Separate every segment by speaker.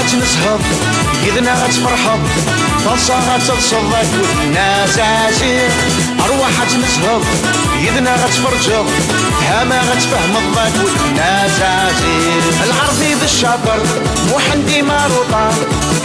Speaker 1: غتنسهض يدنا غتفرحض طلصة غتتصدق والناس عاشير أرواح غتنسهض يدنا غتفرجض هما غتفهم الضاك والناس عاشير العرضي بالشاطر محندي ماروطان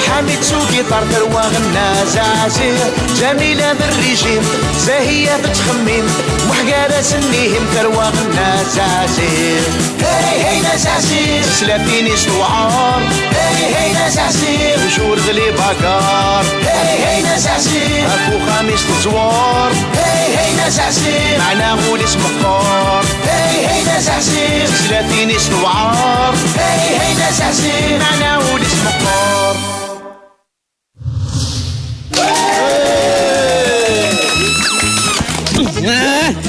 Speaker 1: حامد سوقي طار ثرواغ الناس عاشير جميلة بالرجيم زاهية بتخميم وحقالة سنيهم ثرواغ الناس عاشير هاي هاي ناس عاشير سلافيني سوعار هاي هاي ناس عاشير وجور غلي باكار هاي هاي ناس عاشير اكو خميس تزوار هاي هاي ناس عاشير معنا غول اسم قار هاي هاي ناس عاشير سلافيني سوعار هاي هاي ناس عاشير معنا غول اسم قار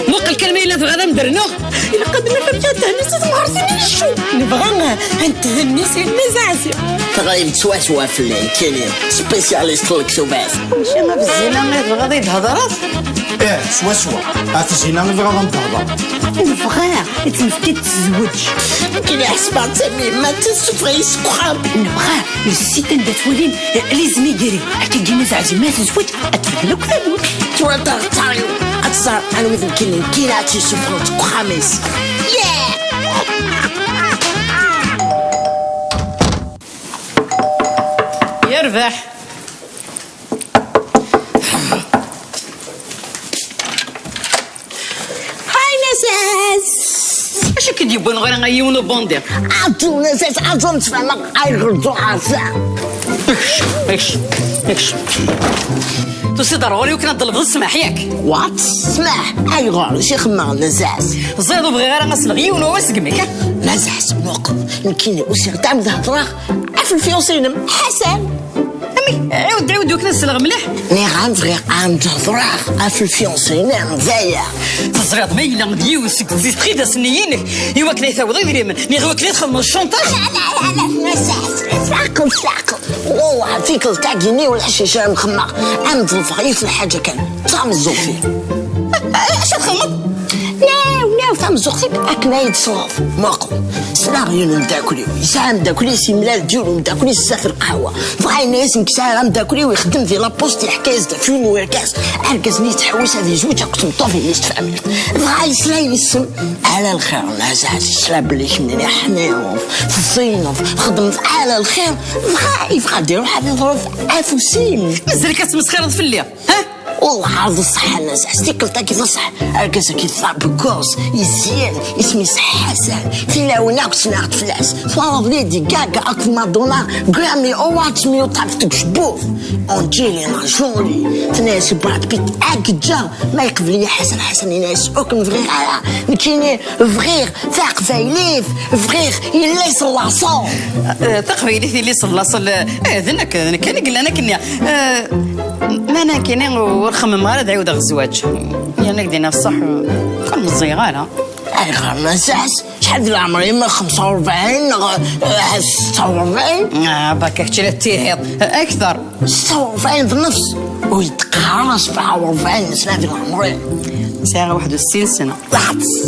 Speaker 2: موق الكلمة إلا تغادى مدرنو إلا قد نفرجات هنسي تمهرسيني الشو نبغى أنت هنسي المزازي
Speaker 3: تغيب تسواسوا في الكلام سبيسياليست الكتوبات
Speaker 2: ماشي ما بالزينة ما غادي يتهضرات
Speaker 4: سواسوا أتزينا نبغى نتهضر
Speaker 2: نبغى تمسكي تزوج
Speaker 3: كي حسبات سامي ما تسوفري سكراب
Speaker 2: نبغى السيتان داتولين لازم يديري حتى يجينا زعزي ما تزوج أتفقلو كذابو
Speaker 3: توالتر تايو أتصار أنا مثل كلين كيلا تسوفرت كراميس
Speaker 2: يربح اش كيديبون غير غيونو بوندير
Speaker 3: عطو نساس عطو نتفهمك غيردو عافا
Speaker 2: اكش توسي ضروري وكنا نطلب السماح ياك
Speaker 3: وات سماح غير شي خما نساس
Speaker 2: زيدو بغي غير نصل غيونو واسقمك
Speaker 3: نساس موق نكيني وسير تعمل هضره في الفيوسينم حسن
Speaker 2: امي عاود وكنا نسلغ مليح
Speaker 3: ني غنبغي هضره في الفيوسينم زايا
Speaker 2: تزريط ميلا ديوسك زيد دا سنيينك ايوا كنا يثاوض يدريمن ني غوا كنا تخدم الشونطاج
Speaker 3: لا نساس ساقل والله فيك تاعيني ولا شي شي مخمق عند الفغي في الحاجه كان تامزو فيه
Speaker 2: اش تخمم
Speaker 3: ناو تامزو فيك اكنا يتصرف موقف سلاغيون نداكلي يسام داكلي سي ملال ديالو نداكلي سافر القهوه بغا الناس مكسار نداكلي ويخدم في لابوست حكايز دا فيلم ويركاس اركزني تحوس هذه زوج كنت مطوفي ليست فامي بغا يسلا يسم على الخير الناس سلا بلي منين حنا في الصينف خدمت على الخير بغا ديرو حد يضرب افوسين
Speaker 2: مازال كتمسخر في الليل ها
Speaker 3: والله عرض الصحة الناس استيقلتا كيف صح أركز كيف بكوس يزيان اسمي صح حسن في لونا كنت ناخد فلاس فاضلي دي كاكا أكثر مادونا جرامي أواتش ميو طافتك شبوف أنجيلينا جولي تناسي براد بيت أكجا ما يقبل لي حسن يناس أوكن فغير على نكيني فغير ثاق فايليف فغير يليس اللاصون
Speaker 2: ثاق فايليف يليس اللاصون ذنك كان قلنا أنا كني ما أنا كني ورخم مارد عيود الزواج يعني كدينا الصح كل مزيغالة
Speaker 3: أي غير نساس شحال ديال عمري من 45 46
Speaker 2: باك حكي التيهيط أكثر
Speaker 3: 46 في النفس ويتقارن 47 سنة ديال عمري
Speaker 2: ساعة 61 سنة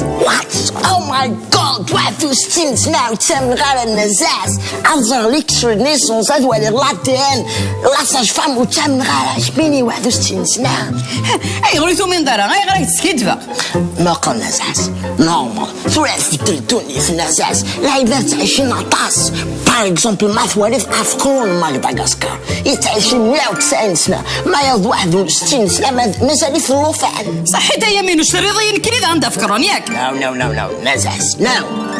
Speaker 3: وات او ماي جاد 61 سنة وتسامن غير النزاز أنظر ليكسر نيسونس هاد ولي لاتين لاصاج فام وتسامن غير شبيني 61 سنة
Speaker 2: أي غريتو من دارا غير تسكيدفا
Speaker 3: ما قال نزاز نورمال ثلاث تلتوني في النزاز العباد تعيشين عطاس باغ اكزومبل ماثواليف أفكون مدغاسكار يتعيشين 190 سنة ما يض 61 سنة مازال في اللوفان
Speaker 2: صحيت هي مينو شريضين كريد عندها فكرون ياك
Speaker 3: نو نزاز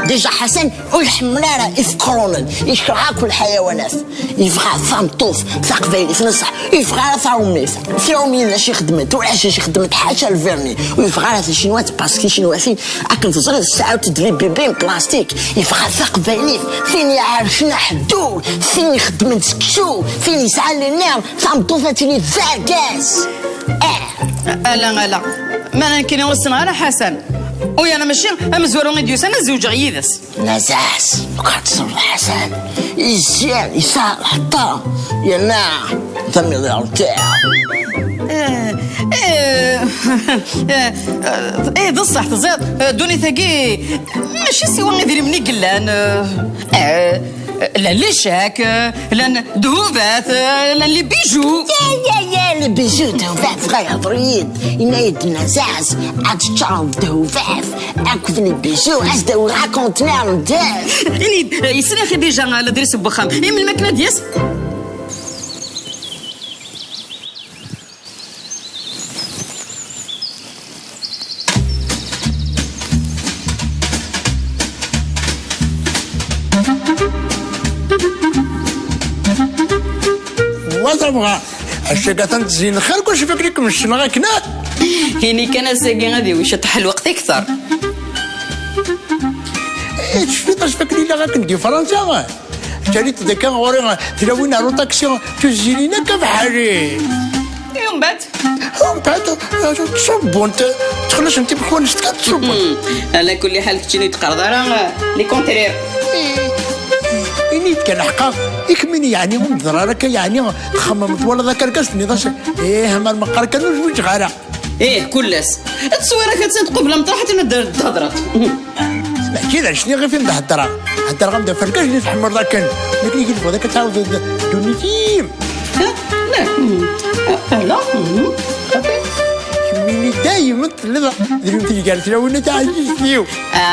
Speaker 3: ديجا حسن والحملانة يفكرون يشرعاكوا الحيوانات يفغى ثام طوف ثاق فايلي في نصح يفغى ثاومي في يومين لاش خدمت ولا شي خدمت حاجه الفيرني ويفغى ثا شينوات باسكو شينواتين اكن تصغير الساعه تدري بيبين بلاستيك يفغى ثاق فايلي فين يعرفنا حدود فين خدمت كشو فين يسعى للنار ثام طوفتي فاكاس
Speaker 2: لا ما انا كاين وسن على حسن ويا انا ماشي مزورو غيديوس انا زوج غيدس
Speaker 3: نزاس وكتصور حسن يزيان يسال حتى يا ثمي تاعو
Speaker 2: بصح تزيد دوني ثقي ماشي سوا غير مني قلان لا لي شاك لا دهوبات لا لي بيجو.
Speaker 3: يا البيجو دهوفاف غيهضريد ينايد نساس عاد تشرب دهوفاف اكو في البيجو عاد دو راكونتنا رداف
Speaker 2: يعني يسري اخي ديجا لا دريس بوخام من الماكله دياس.
Speaker 4: وتبغى الشقة تنتزين خير كلشي فكرك من الشنغة كنا
Speaker 2: يعني كان ساقي غادي وش تحل وقت اكثر.
Speaker 4: شفت فكري لا كندي فرنسا شريت ذاك غوري تلاوينا رو طاكسي تزينينا كيف حالي
Speaker 2: يوم بعد
Speaker 4: من بعد تشربوا انت تخلص انت بحوانجتك تشربوا.
Speaker 2: على كل حال كنتي تقرض راه لي كونترير
Speaker 4: إني كان حقا يكمني يعني منظر راك يعني خممت ولا ذاك الكاس نضاش ما المقر كانوا جوج غارة
Speaker 2: كلاس التصويره كتصدقوا بلا مطرح حتى تهضرات.
Speaker 4: ما كذا شنو غير فين الدرا غنبدا في الكاس اللي تحمر ذاك لكن يجي هذاك تعاود دونيتيم
Speaker 2: لا
Speaker 4: مني دايما تلذا دريمتي قالت لو انت عايش فيو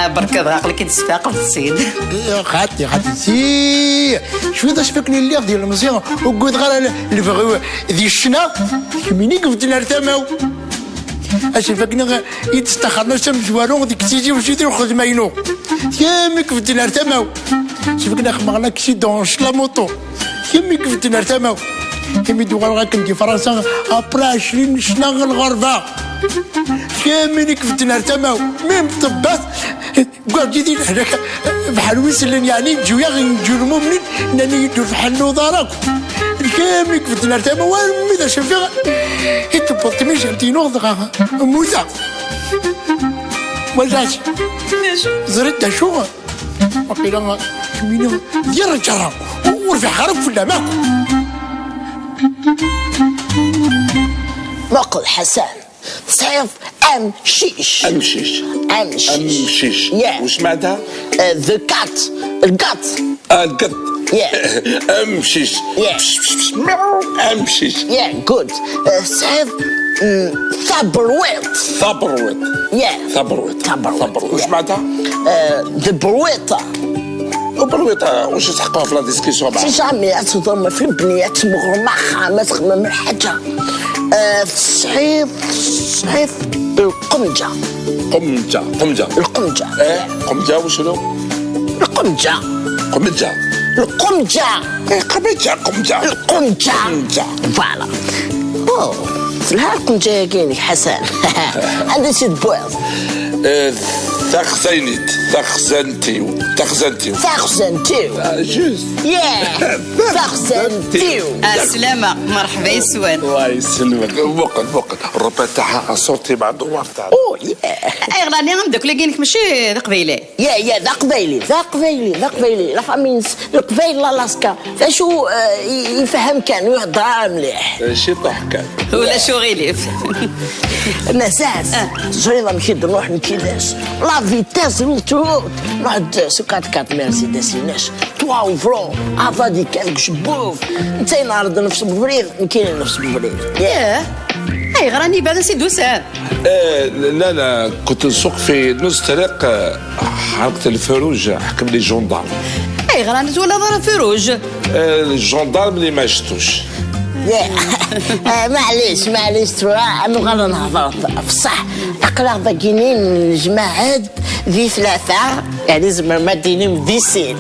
Speaker 2: برك عقلك تستاقل السيد.
Speaker 4: خاطي سي شويه داش فكني اللي ديال المزيان وقعد غير اللي بغيو ذي الشنا مني قفت نرتماو اش فكنا يتستخرنا شم جوارو ديك تيجي وشي خذ ماينو يا مي قفت نرتماو شفنا خمغنا كشي دونش لا موطو يا مي قفت نرتماو كمي دوغال غاكن دي فرنسا ابرا 20 سنه الغربه كامل كفت نرتماو ميم طبات قاعد جديد هذاك بحال ويسلن يعني جويا غنجرمو منين ناني يدور بحال نوضارك كامل كفت نرتماو ومي ذا شافي يتبطي مي جالتي نوضغا موزا ولاش زرت شو وقيلا كمينو ديال الجرا ورفع خرب في اللاماك
Speaker 3: نقل حسن صيف أمشيش
Speaker 5: وش معناتها؟
Speaker 3: ذا كات القط
Speaker 5: القط أمشيش أمشيش
Speaker 3: جود صيف ثبرويت وش
Speaker 5: معناتها؟
Speaker 3: ذا برويطة
Speaker 5: وبرويطة واش تحققها في لا ديسكسيون معاك؟
Speaker 3: جامعات تضم في البنيات مغرمخة ما تخمم الحاجة صحيف القمجة
Speaker 5: قمجة وشنو؟
Speaker 3: القمجة فوالا سلها القمجة كاين حسن عندي سيد بويض
Speaker 5: تخزنتيو جوست
Speaker 3: تخزنتيو
Speaker 2: السلامة مرحبا يسوان.
Speaker 5: الله يسلمك بوقت الربا تاعها صوتي مع الدوار تاعها.
Speaker 2: اي غلاني عندك لقينك ماشي ذا قبيلي.
Speaker 3: ذا قبيلي لا فامينس القبيل لاسكا فاشو يفهم كان ويهضر مليح
Speaker 5: شي ضحكة
Speaker 2: ولا شو غيليف
Speaker 3: نساس جرينا مشي نروح نكيداش لا فيتاس روتروت نحد سكات كات مرسيدس يناش توا وفرو عفادي كانك شبوف انت نعرض نفس بفريد نكين نفس بفريد
Speaker 2: اي غراني بعد سي دوسان.
Speaker 5: لا كنت نسوق في نص طريق حركت الفروج حكم لي جوندارم.
Speaker 2: اي غراني ولا ضرب فروج
Speaker 5: الجوندارم اللي ما شفتوش.
Speaker 3: معليش ترى انا غادا نهضر بصح اقلع باقيين الجماعات ذي ثلاثة يعني زعما ما دينين ديسين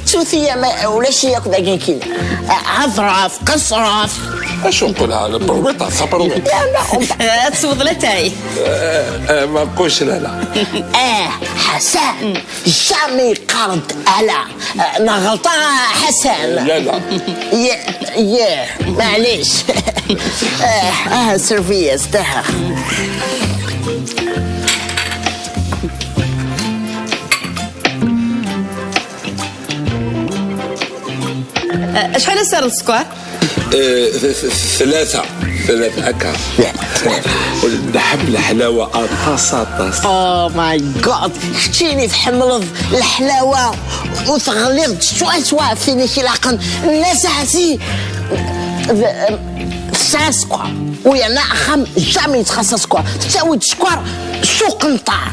Speaker 3: ثلاثية ولا شي ياك باقيين كينا عظراف قصراف
Speaker 5: اش نقولها البرويطة صبرويط
Speaker 2: لا تصوض لا تاي
Speaker 5: ما نقولش لا
Speaker 3: حسن جامي قرض على نغلطة حسن
Speaker 5: لا
Speaker 3: معليش سيرفية استها
Speaker 2: شحال صار السكر؟
Speaker 5: ثلاثة هكا. نحب الحلاوة أطاس.
Speaker 3: او ماي جاد، شتيني تحمل الحلاوه وتغليظ شويه فيني كي لاقن الناس عسي ساسكوا ويانا اخم جامي يتخصص كوا تساوي السكر سوق نطار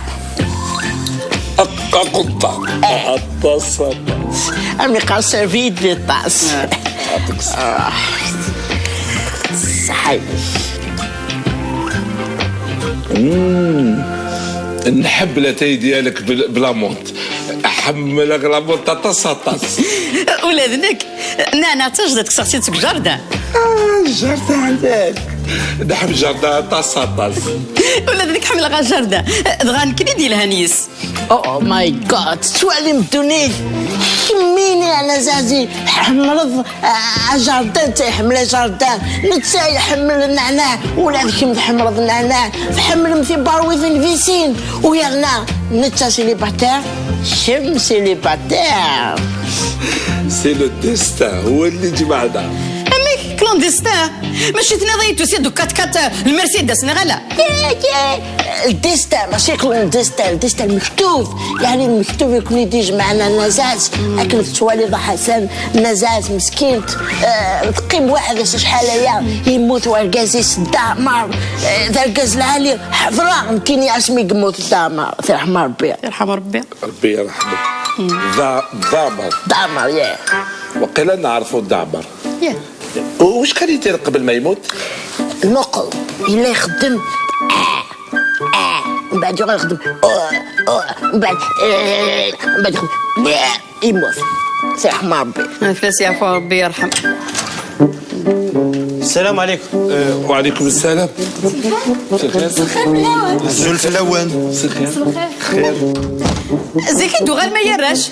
Speaker 5: أطاس.
Speaker 3: امي قال سيرفيت لي طاس صحيح.
Speaker 5: نحب لاتاي ديالك بلامونت، احملك لامونت أطاس.
Speaker 2: ولادنك نانا تجدك صغتي تك جردان.
Speaker 5: جردان عندك. نحب جردان أطاس.
Speaker 2: ولادنك حمل غا جردان دغان كني ديال هانيس.
Speaker 3: او ماي جاد، سؤالي مدوني حميني انا زازي حمرض جردان تيحمل جردان نتا يحمل النعناع ولادك متحمرض النعناع تحمل مثي بارويث فيسين ويانا نتا سيليباتير شم سيليباتير.
Speaker 5: سي لو ديستان هو اللي جمعنا.
Speaker 2: اميك كلانديستان ماشي تناضيتو سيدو كات المرسيدس نغلا.
Speaker 3: الديستان ماشي كلانديستان، الديستان مكتوب، يعني المكتوب يكون يديج معنا نزاز. اكلت تواليد حسن نزاز مسكين تقيم واحد شحال هي يموت ورقازي الدامار ذرقاز العالي حضره يمكن ياسمي يموت الدامار يرحم ربي.
Speaker 2: يرحم ربي.
Speaker 5: ربي يرحمه.
Speaker 3: دامر ياه
Speaker 5: وقيلا نعرفوا الدعبر.
Speaker 2: ياه
Speaker 5: واش كان يدير قبل ما يموت؟
Speaker 3: نقل إلا يخدم من بعد يخدم من بعد يخدم يموت يرحم ربي.
Speaker 2: فلاس يعفو ربي يرحم.
Speaker 6: السلام عليكم.
Speaker 5: وعليكم السلام.
Speaker 6: الزلف الأول.
Speaker 5: خير.
Speaker 2: زيك دو غير ما يراش.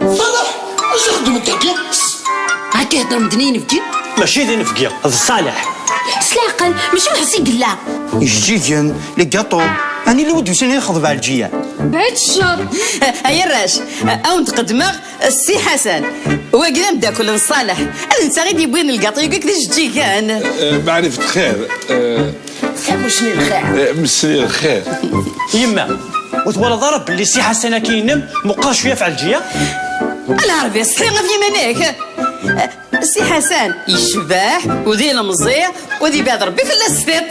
Speaker 4: صالح اش تخدم انت كي
Speaker 7: هاك يهضر مدنين في جيب
Speaker 6: ماشي دين فكيا هذا صالح.
Speaker 7: سلاقل ماشي محسي قلا
Speaker 6: الجيجان لي كاطو أنا اللي ودي سنين نخضب على الجيان.
Speaker 7: بعد الشر.
Speaker 2: هيا الراش او نتقدمغ السي حسن وقدام داكل نصالح انت غير يبغي القاطو يقولك تجي كان
Speaker 5: معرفة خير.
Speaker 3: مسني الخير.
Speaker 5: مسني الخير.
Speaker 6: يما وتوالا ضرب اللي سي حسن كينم مقاش فيها في الجيا.
Speaker 2: العربي صحيح في مناك السي حسن يشبح ودي مزيع ودي بعد ربي في الاستيط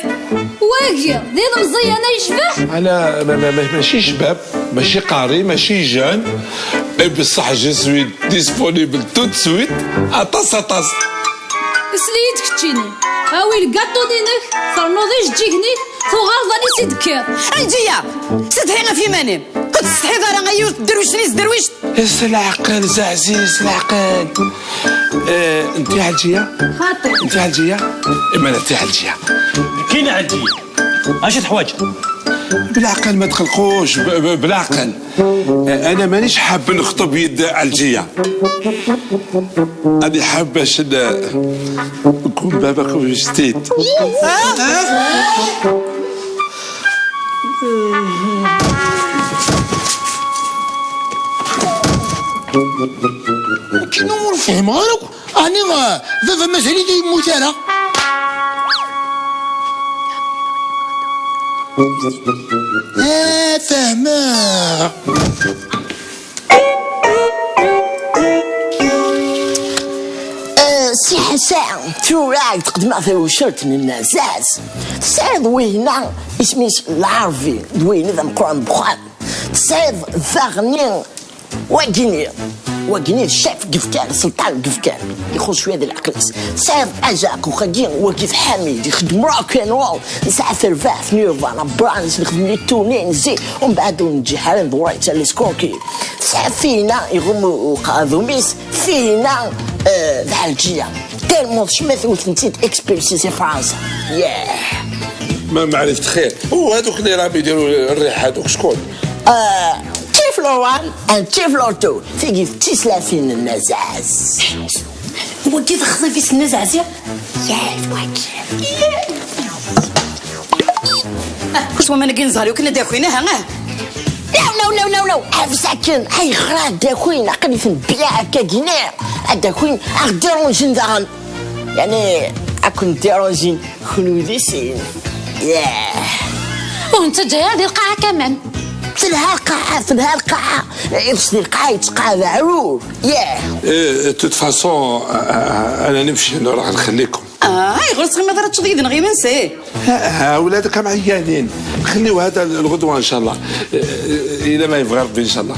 Speaker 7: واقي دين مزية انا يشبح.
Speaker 5: انا ماشي شباب ماشي قاري ماشي جان بصح جو سوي ديسبونيبل تو سويت أطاس.
Speaker 7: سليتك تشيني هاوي الكاطو دينك صرنوضيش تجيكني ثغار ظني سيدكير
Speaker 2: الجيا ستحينا في منام كنت تستحي دارا غيوت دروشني درويشت.
Speaker 5: يس العقل زعزيز العقل. انت على الجيه؟
Speaker 7: خاطر
Speaker 5: انت على الجيه؟ اما انت على الجيه.
Speaker 6: كاينة على الجيا اش الحوايج؟
Speaker 5: بالعقل ما تخلقوش بالعقل. انا مانيش حاب نخطب يد على الجيه. انا حاب باش نكون باباك في جديد.
Speaker 4: كنور فهمها لك أنا ذا مسألة يموت أنا فهمها.
Speaker 3: سي حسن تو راك تقدم في وشرت من النزاز تسعد وهنا اسميس العربي دويني ذا مقران بخان تسعد ثغني وقني الشاف قفكان سلطان قفكان يخص شويه ديال العقليس تسعد اجاك وخدين وقف حميد يخدم راكن رول نسعى ثرفاف نيرفانا برانس نخدم لي تونين زي ومن بعد نجي حالين ضويت على سكوكي تسعد فينا يغمو قاذوميس فينا ذا الجيه تالمون شمث وثنتيت اكسبيرسيس فرنسا
Speaker 5: ما عرفت خير. وهذوك اللي راهم يديروا الريح هذوك شكون؟
Speaker 3: تيفلور 1 and تيفلور 2 تيجي في تيسلافين النزاز.
Speaker 7: هو كيف خصني في سنة زعزية
Speaker 2: كنت ما نقين زهري وكنا داكوينا ها
Speaker 3: لا عارف ساكن هاي خراد داكوين قليل بيع كاكينير داكوين اخدرون جندان يعني اكون ديروجين خلودي سين ياه.
Speaker 7: وانت جاي هذه القاعه كمان؟
Speaker 3: في لها القاعه يفصل القاعه يتقاعد معروف ياه.
Speaker 5: توت فاسون انا نمشي نروح نخليكم.
Speaker 2: هاي غير تغي ما درتش ضيدنا غير ما نساه.
Speaker 5: ها ولادك هم عيانين، خليو هذا الغدوه ان شاء الله الى ما يبغى ربي ان شاء الله.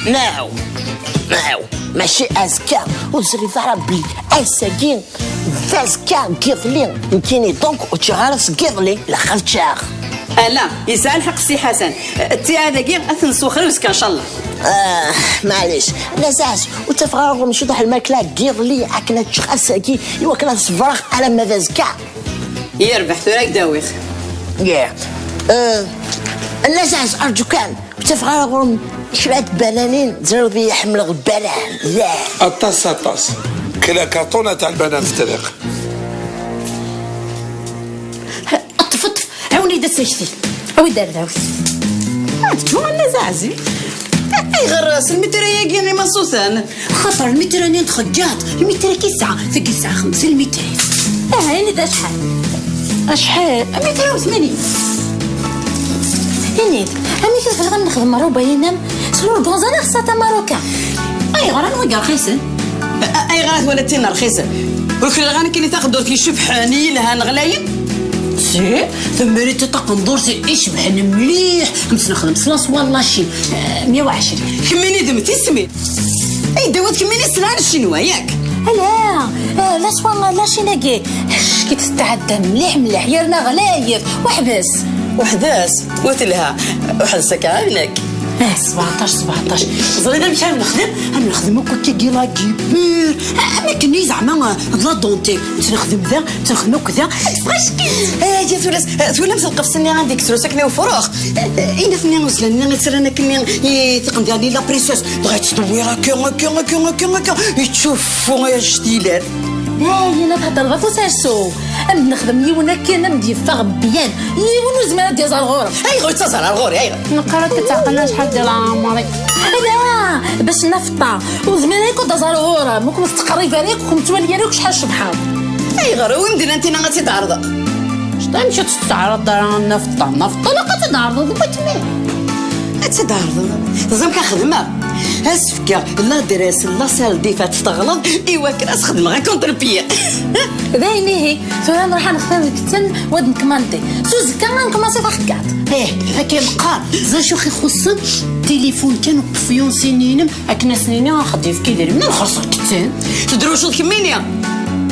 Speaker 3: ناو ماشي ازكى وزري ربي اساكين فازكى قيضلي يمكنني دونك وتغارس قيضلي لخلتشاغ.
Speaker 2: لا يسأل حق سي حسن تي هذا كي اثنسو خلوسك ان شاء الله.
Speaker 3: معليش لازاز وتفغرهم شطح الماكله قيضلي عكنا تشخصكي ايوا كنا تصفرغ على ماذا زكا
Speaker 2: يربح ثراك داويخ
Speaker 3: ياه. لازاز ارجوكان تفغرهم شرات بنانين زربي يحمل البنان ياه.
Speaker 5: الطاس كلا كارطونه تاع البنان في الطريق.
Speaker 7: اطفط عاوني دا سيشتي اوي دار داوي
Speaker 2: شو انا زعزي اي غير المتريه كيني مصوصان
Speaker 7: خاطر المترانين تخجات المتر كي ساعه ثقل ساعه 5 المتر. يعني دا شحال 180 هنيت امي كيف غنخدم مروبا ينام سلور غونزانا خصها ماروكا اي غران ويا رخيصه
Speaker 2: اي غرات ولا تينا رخيصه وكل غاني كي تاخذوا في شبحاني لها نغلاين
Speaker 7: سي ثم ريت تقندور سي ايش بحال مليح كنت نخدم صلاص والله شي 120
Speaker 2: كميني دمتي اسمي اي دوات كميني سلعه الشنوا ياك.
Speaker 7: لا والله لا شي ناقي كي تستعد مليح يرنا غلايف
Speaker 2: وحداس وتلها واحد سكانك
Speaker 7: 17 زرينا مشى نخدم كوكي كيلا كبير ما كني زعما لا دونتي نخدم ذا تنخدمو كذا فاشكي
Speaker 2: جا ثلاث مسلقف سني عندك ساكنه وفراخ اين فني وصلنا نتسرنا كني ثقن ديالي لا بريسوس بغيت تدويرها كيما يتشوفوا يا جديلات.
Speaker 7: هنا تهضر غير فوساسو نخدم يونا كان ندي فغبيان يونو زمان ديال زرغوره
Speaker 2: اي غير تزرغوري اي
Speaker 7: نقرا كتعقلنا شحال ديال عمري لا باش نفطا وزمان كنت زرغوره ممكن تقريبا عليك كنت تولي لك شحال شبحال
Speaker 2: اي غير وين انت غادي تعرض
Speaker 7: مشى تستعرض نفطا لا كتعرض بغيت
Speaker 2: تدارض لازم كنخدمها اسفكا لا دريس لا سال دي فات تغلط ايوا كراس خدمه غير كونتربيا
Speaker 7: باينه هي فانا نروح نختار الكتن ود نكماندي سوز كمان كوماسي فخكات هكا بقى زاشو خي خصن تليفون كان بفيون سنين اكنا سنين نخدم كيدير من خص الكتن
Speaker 2: تدرو شو الكمينيا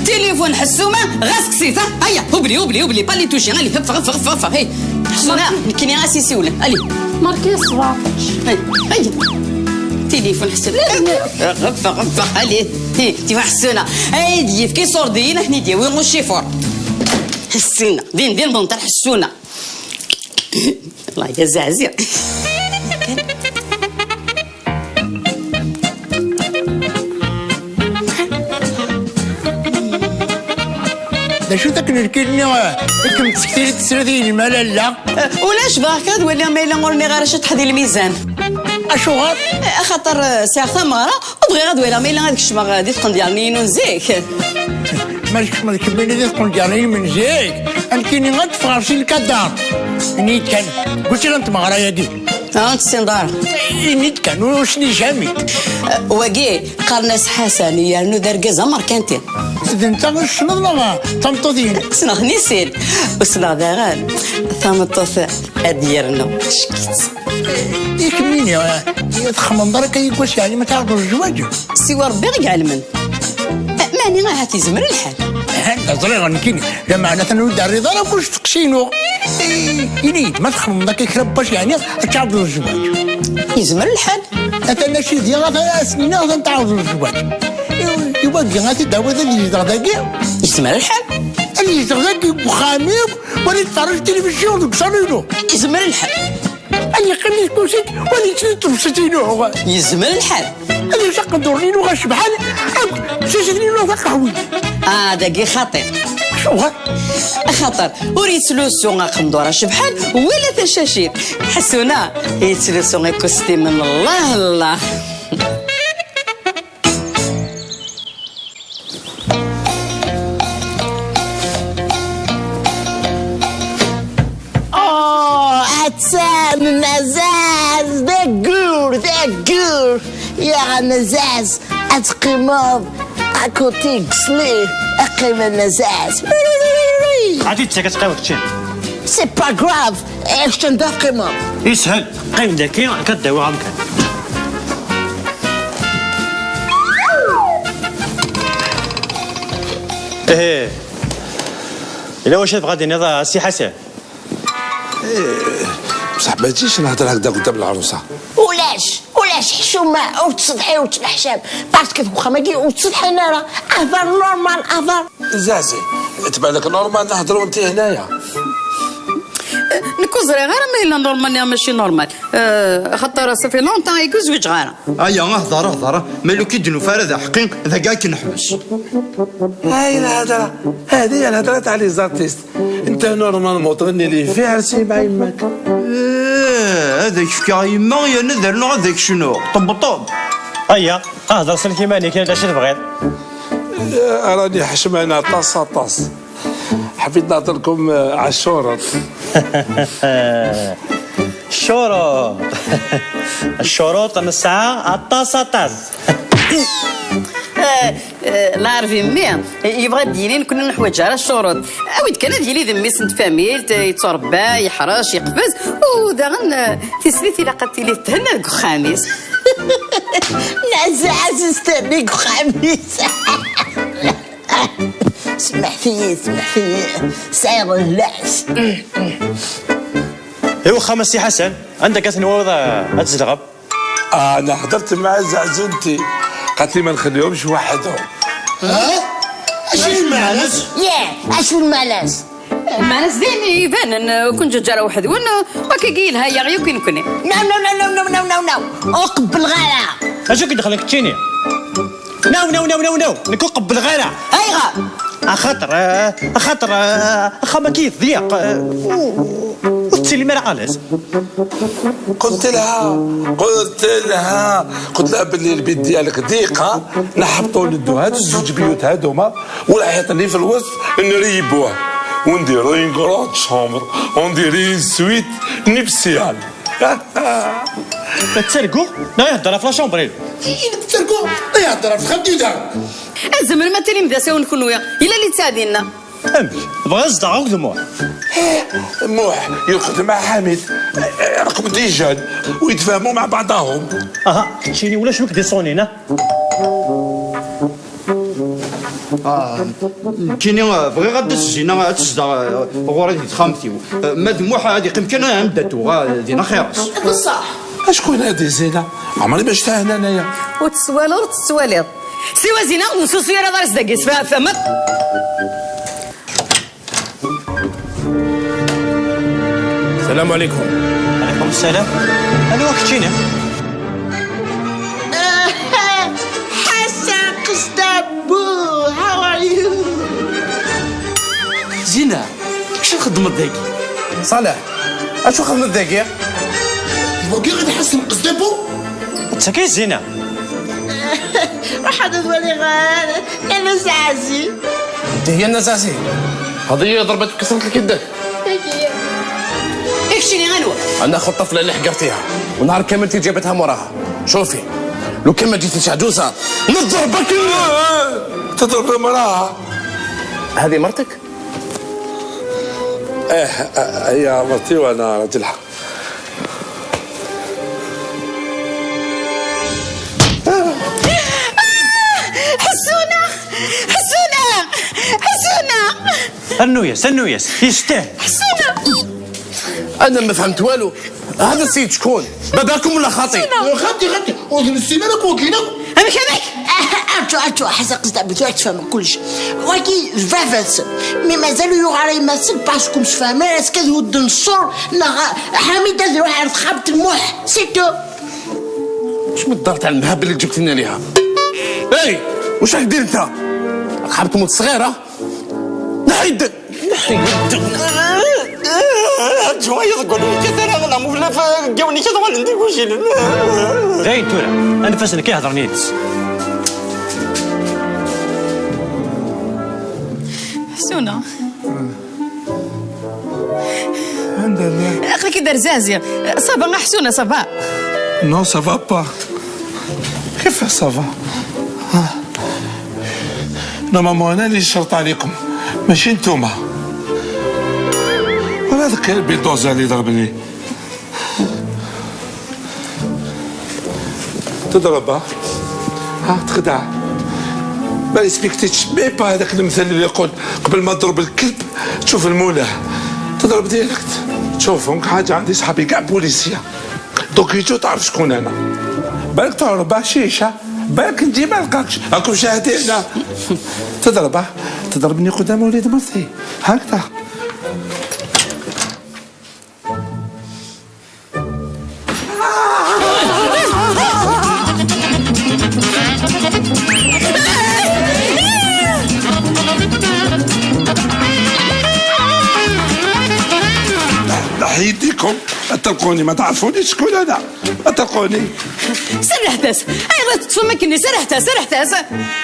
Speaker 2: تليفون حسومه غاس كسيته هيا اوبلي بالي توشي غالي فف هي حسونا كيني غاسيسي ولا الي
Speaker 7: ماركي 17
Speaker 2: هيا تليفون حسن غفا عليه تي حسنا هاي كي صوردين هني ديوي غو الشيفور حسنا دين بنطر حسونا الله يا زعزع.
Speaker 4: شو ذاك الكلمة كم تسكتي تسردين الملل لا
Speaker 2: ولاش باكا ولا ما الا مورني غير شي تحدي الميزان
Speaker 4: اشو غاد
Speaker 2: خاطر ساعه مرة وبغي غاد ولا ما الا هذيك الشما غادي تكون ديالني نزيك
Speaker 4: مالك بيني تكون ديالني من زيك انا كايني غاد فراشي الكدار نيت كان قلت لها انت مغرايا دي
Speaker 2: انت سندار
Speaker 4: نيت كان وشني جامي
Speaker 2: واقي قرناس حسني يعني دركزه ماركانتين
Speaker 4: انت شنو لا تمطوطين
Speaker 2: سنغني سيد وسنا داران ثمطوث اديرنا شكيت
Speaker 4: ياك مين يا تخمم برك يقولش يعني ما تعرفوا الزواج
Speaker 2: سي ربي يعلمن ماني ما هاتي زمر الحال
Speaker 4: هذا صغير نكيني لا معناتها نود الرضا لا كلش تقشينو ينيد ما تخمم ذاك يكرب باش يعني تعرفوا الزواج
Speaker 2: يزمر الحال
Speaker 4: انا شي ديال 3 سنين غادي تعرفوا الزواج يبغي غادي داوود اللي يزغداكي
Speaker 2: يزمر الحال
Speaker 4: اللي يزغداكي بخامي ولا يتفرج التلفزيون وكسرينو
Speaker 2: يزمر الحال
Speaker 4: اللي قلت كوسيت ولا تفسدينو
Speaker 2: يزمر الحال
Speaker 4: اللي شق دورينو غاش بحال سيسدينو ذاك قهوي
Speaker 2: داكي خطير
Speaker 4: شو
Speaker 2: خاطر وريتلو سونغا قندوره شبحال ولا تشاشير حسونا يتلو سونغا كوستي من الله
Speaker 3: يا غنزاز اتقيمض اكوتي قصلي اقيم النزاز
Speaker 6: عادي انت كتقاوح تشين
Speaker 3: سي با غراف ايش تندقيمض
Speaker 6: يسهل قيم داكي كداوي عمكان ايه الا واش غادي نضع سي حسن
Speaker 5: بصح ما تجيش نهضر هكذا قدام العروسه.
Speaker 3: ولاش حشومه وتصدحي وتنحشام باسكو واخا ما كي وتصدحي انا راه اهضر نورمال اهضر
Speaker 5: زازي تبع لك نورمال نهضروا وانت هنايا.
Speaker 2: نكون صغيره غير ما نورمال ماشي نورمال خاطر صافي لونطون يكون زوج غيره.
Speaker 6: ايا هضر مالو كي دنو فارد حقين ذا كاع كنحبس.
Speaker 5: هاي الهضره هذه هي الهضره تاع لي زارتيست. انت نورمالمون تغني لي في عرسي مع يماك.
Speaker 6: هذاك فكا يما يا نذر هذاك شنو طب ايا اهضر سلكي ماني كاين اش تبغي.
Speaker 5: راني حشمانه طاس حبيت نعطي لكم على الشورط.
Speaker 6: الشروط من الساعة الطاس
Speaker 2: لا عارف يمي يبغى ديالي كنا نحوج على الشروط عاود كان ديالي ذمي سنت فاميل يتربى يحرش يقفز وداغن تسليتي إلا قلتي لي تهنى خامس
Speaker 3: نزاز استنيك خميس سمح فيا سعير اللاس.
Speaker 6: ايوا خمس سي حسن عندك اثنواوض اتزرغب.
Speaker 5: انا حضرت مع زعزنتي قالت لي ما نخليهمش وحدهم.
Speaker 4: اش المعناس؟
Speaker 3: اش المعناس؟
Speaker 2: المعناس زين يبان كون جوج راه واحد وكي قيلها يا غيو كي نكوني.
Speaker 3: نو اقبل غيرها.
Speaker 6: اشو كي دخلك تشيني؟ نو نكون قبل غيرها.
Speaker 2: ايغا
Speaker 6: خاطر اخا ما كيضيق وتسلي ما علاش.
Speaker 5: قلت لها باللي البيت ديالك ضيقه نحبطوا ندو هاد الزوج بيوت هادوما والحيط اللي في الوسط نريبوه ونديرو اون كروند شومبر ونديرو سويت نبسيال.
Speaker 6: تسرقوا لا يهضر في لا شومبر
Speaker 4: تسرقوا لا يهضر في خديده
Speaker 2: الزمر ما تاني مداسه ونكونوا الا اللي تساعدينا
Speaker 6: امشي بغا صداع ودموع
Speaker 5: موح يرقد مع حميد رقم ديجان ويتفاهموا مع بعضهم.
Speaker 6: تشيني ولا شوك دي صونينا كيني بغي غادي الزينه تزدا غوري تخامتي ما دموح هادي قيم كان عندتو دينا خيرس
Speaker 3: بصح
Speaker 5: شكون هادي زينه عمري ما شفتها انايا
Speaker 2: وتسوالر سوا زينه ونسوسي راه دارس داكيس فهمت.
Speaker 8: السلام عليكم.
Speaker 6: عليكم السلام. انا وقت تشيني
Speaker 3: حسن قسطابو هاو ار يو
Speaker 6: زينه اش نخدم داكي
Speaker 8: صالح اشو خدمت داكي؟
Speaker 4: وكي غادي يحسن قصدابو
Speaker 6: تسكي زينه
Speaker 3: راح تولي غير انا زعزي
Speaker 8: هي النزازي هذه ضربت كسرت لك يدك.
Speaker 2: اكشني غنوه
Speaker 8: انا خط الطفله اللي حقرتيها ونهار كامل انت جابتها موراها. شوفي لو كان ما جيتيش عجوزه نضربك.
Speaker 5: تضرب مراها
Speaker 8: هذه مرتك؟
Speaker 5: هي مرتي وانا راجلها.
Speaker 6: النويس يستاهل.
Speaker 8: انا ما فهمت والو. هذا السيد شكون؟ باباكم ولا خاطي؟
Speaker 4: غادي وذن السيمانه كوكينا
Speaker 2: انا كذاك
Speaker 3: اتو حسن قسطابو تفهم كلشي ولكن فافاسل مي مازالو يوغا يمثل باسكو مش فاهمين اسكو ود النصور حميده يروح يعرف خابط الموح سيتو.
Speaker 8: واش مدار تاع المهبل اللي جبت لنا ليها؟ اي واش راك دير انت؟ خابط موت صغيره نحي يدك
Speaker 6: شويه تقولوا لي كثر انا مو بلا جاوني كذا ما عندي وشي زين تورا انا فاس انك يهضر نيتس
Speaker 2: حسونه اخي كي دار زازيه صافا حسونه صافا
Speaker 5: نو سافا با كيف صافا؟ نورمالمون انا اللي شرط عليكم ماشي نتوما. ولا هذاك البيلدوزر اللي ضربني تضرب تخدع. ما ريسبكتيتش مي با هذاك المثل اللي يقول قبل ما تضرب الكلب تشوف المولاه تضرب ديريكت. شوفهم حاجه عندي صحابي كاع بوليسيه دوك يجو تعرف شكون انا. بالك تهرب شيشه بالك نجي ما نلقاكش راكم شاهدين. تضربني قدام وليد مرتي هكذا. نحيديكم تلقوني ما تعرفونيش شكون انا. تلقوني
Speaker 2: سرحتاس ايضا تفهمكني. سرحتاس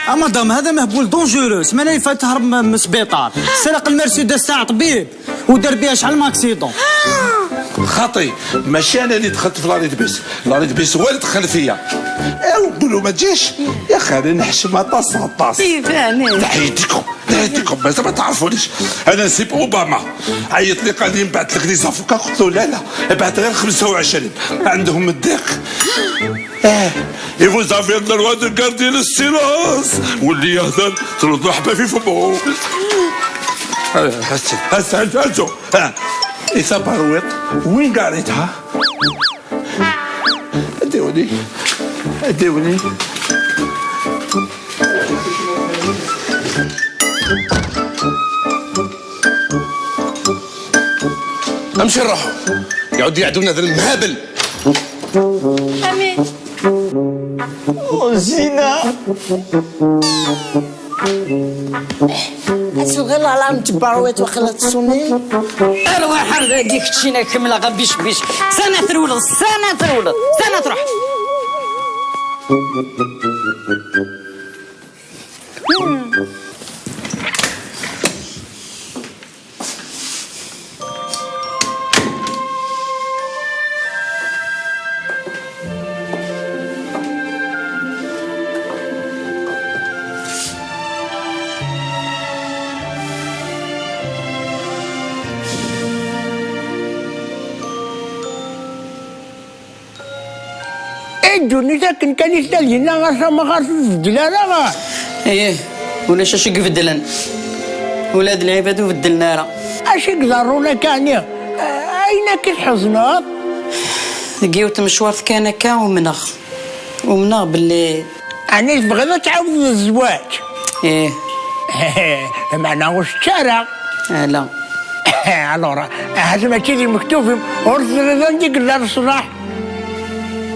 Speaker 6: مدام هذا مهبول دونجوروس. ما اللي فات هرب من السبيطار سرق المرسيدس تاع طبيب ودار بها شحال ماكسيدون.
Speaker 5: خاطي ماشي انا اللي دخلت في لاريد بيس هو اللي دخل فيا. نقولوا ما تجيش يا خالي نحشم طاس. تحيديكم بس ما تعرفونيش. انا نسيب اوباما عيط لي قال لي نبعث لك لي زافوكا. قلت له لا ابعث غير 25 عندهم الضيق. اي فوز افي لو دروا دو غاردي لو سيلونس واللي يهضر تردوا حبه في فمو. هسه إذا بارويط وين قريتها؟ اديوني
Speaker 8: امشي نروحوا يعود يعدونا ذا المهابل.
Speaker 7: امين
Speaker 6: زينة
Speaker 3: غير على تبارويت وخلات السنين.
Speaker 2: ارواح هذيك تشينا كامله غبيش سنه ترولد سنه تروح.
Speaker 4: الدنيا ساكن كان يستاهل هنا غير ما غير في الدلالة.
Speaker 2: ايه ولا شاشك بدلن ولاد العباد وبدلنا راه
Speaker 4: اشيك ضرونا كاني اين كتحزنات
Speaker 2: لقيت مشوار كان هكا ومنغ باللي
Speaker 4: انا بغيت تعاود الزواج.
Speaker 2: ايه
Speaker 4: معنا واش الشارع.
Speaker 2: لا
Speaker 4: الورا هذا ماشي المكتوب ورث عندك لا الصلاح.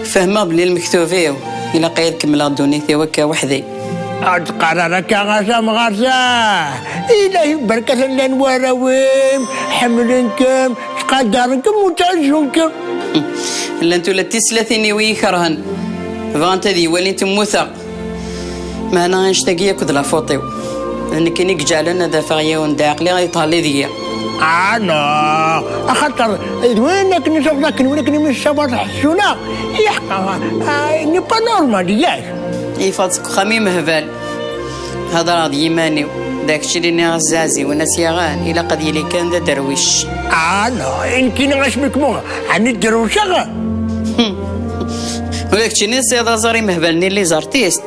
Speaker 2: فهمه بلي المكتوفيه الا قايل كمل دونيتي وكا وحدي.
Speaker 4: قرارك غازا مغازا إلهي بركة لنواراويم حملنكم شقدرنكم وتعزونكم.
Speaker 2: لا انتو لا تسلثيني ويكرهن فانت ذي ولي تموثق ما انا نشتاقي كذ لا فوطيو لان كينيك جعلنا دافعيه ونداقلي غيطالي ذيا.
Speaker 4: انا اخاطر وينك نشوف ذاك وينك من الشباب حسونا يحقا ني با نورمال ياك
Speaker 2: يفاتك خميم هبال هذا راضي يماني داك الشيء اللي غزازي وناس يغان الى قد يلي كان ذا درويش.
Speaker 4: انا يمكن غاشمك مو عن الدروشه
Speaker 2: ولك تشيني سيدا زاري مهبلني اللي زارتيست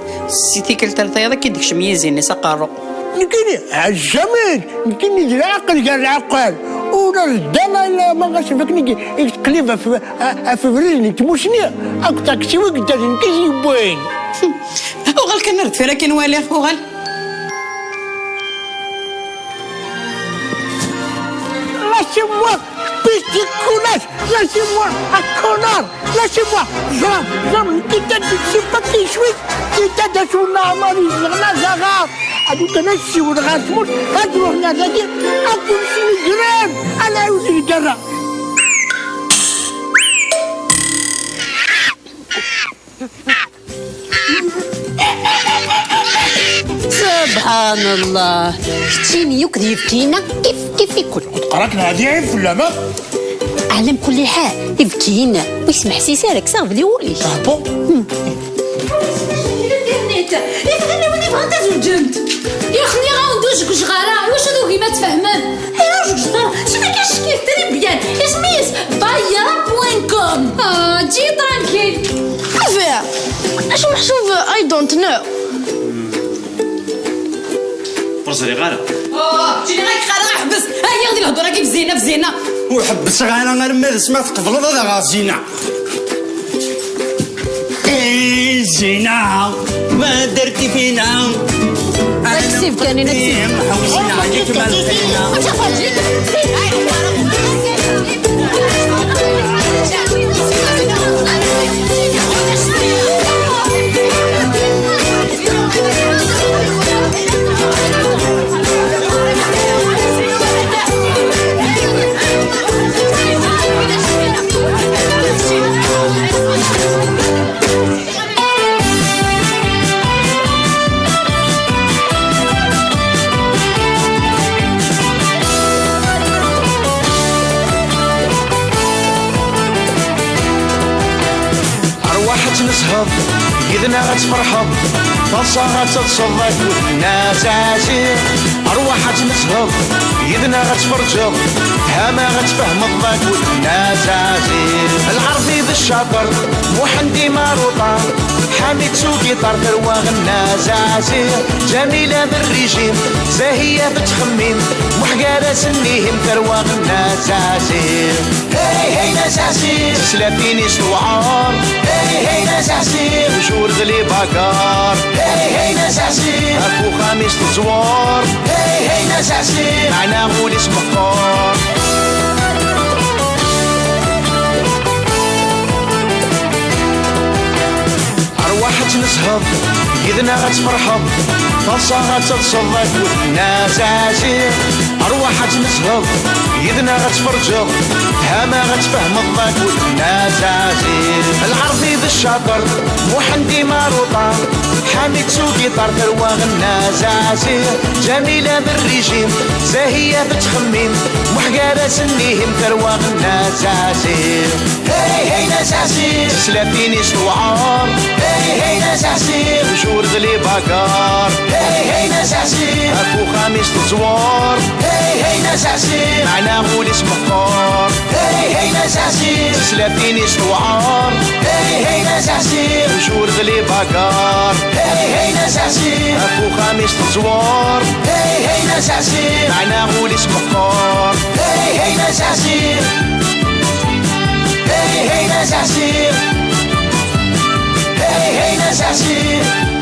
Speaker 2: سيتي كلتا هذا كيدك شميزيني سقارو
Speaker 4: يمكن عالجميل يمكن يجي العقل قال العقل ولا الدنا الا ما غاشمكني تقليبها في بريني تموشني اكثر شي وقت كيجي بوين
Speaker 2: وغال كنرد فيها كي نوالي وغال
Speaker 4: lâchez-moi petit connasse lâchez-moi un connard lâchez-moi j'aime كتاب الشباك شوي كتاب شونا عمري زغنا زغار هذوك نفسي والغاسمون هذوك نازاكي أكل شي جرام أنا عاوز يجرى.
Speaker 7: سبحان الله شتيني يوك يبكينا كيف يكون
Speaker 4: قراكنا هذه عيب ولا ما؟
Speaker 7: علم كل حال يبكينا ويسمح سيسارك صافي لي وليش.
Speaker 4: بون
Speaker 7: انت يفهمني ولي بغا تزوجنت يا خلي غندوش كشغاره واش هادو ما تفهمان اي راجل صغار شي ما كاينش كيف تري بيان اسميس بايرا.com جي ترانكيل
Speaker 9: افير اش محسوب اي دونت نو
Speaker 6: فرصة غارة
Speaker 2: جيني غير قرا حبس هيا غادي الهضره كيف زينه في زينه
Speaker 6: وحبس غانا غير ما سمعت قبل هذا غازينا اي زينة ما درتي فينا
Speaker 7: نكسيف كاني نكسيف
Speaker 6: حوسينا عليك ما لقينا
Speaker 1: تنسهض إذنا غتفرحض فرصة غتتصدق والناس عسير أرواحها تنسهض إذنا غتفرجض هما غتفهم الضاك والناس عسير العربي بالشاطر محندي ماروطة حامد سوقي طار ثرواغ الناس عسير جميلة بالريجيم زاهية بتخميم محقارة سنيهم ثرواغ الناس عسير هاي هاي ناس عسير سلافيني سوعار هاي هاي ناس عسير وشور غلي باكار هاي هاي ناس عسير اكو خميس تزوار هاي هاي ناس عسير معنا غول اسم مقار أرواح تنسهض إذنا غتفرحض فرصة غتتصدق والناس عسير أرواح تنسهض إذنا غتفرجض هما غتفهم الضاك والناس عسير العربي بالشاطر محندي ماروطة حامد سوقي طار ثرواغ الناس عسير جميلة بالريجيم زاهية بتخميم محقارة سنيهم ثرواغ الناس عسير هاي هاي ناس عسير سلافيني سوعار هاي هاي ناس عسير وشور غلي باكار هاي هاي ناس عسير اكو خميس تزوار هاي هاي ناس عسير معنا غول اسم مقار هاي هاي ناس عسير سلافيني سوعار هاي هاي ناس عسير وشور غلي باكار هاي هاي ناس عسير اكو خميس تزوار هاي هاي ناس عسير معنا غول اسم مقار هاي هاي ناس عسير هاي هاي ناس عسير هاي هاي ناس عسير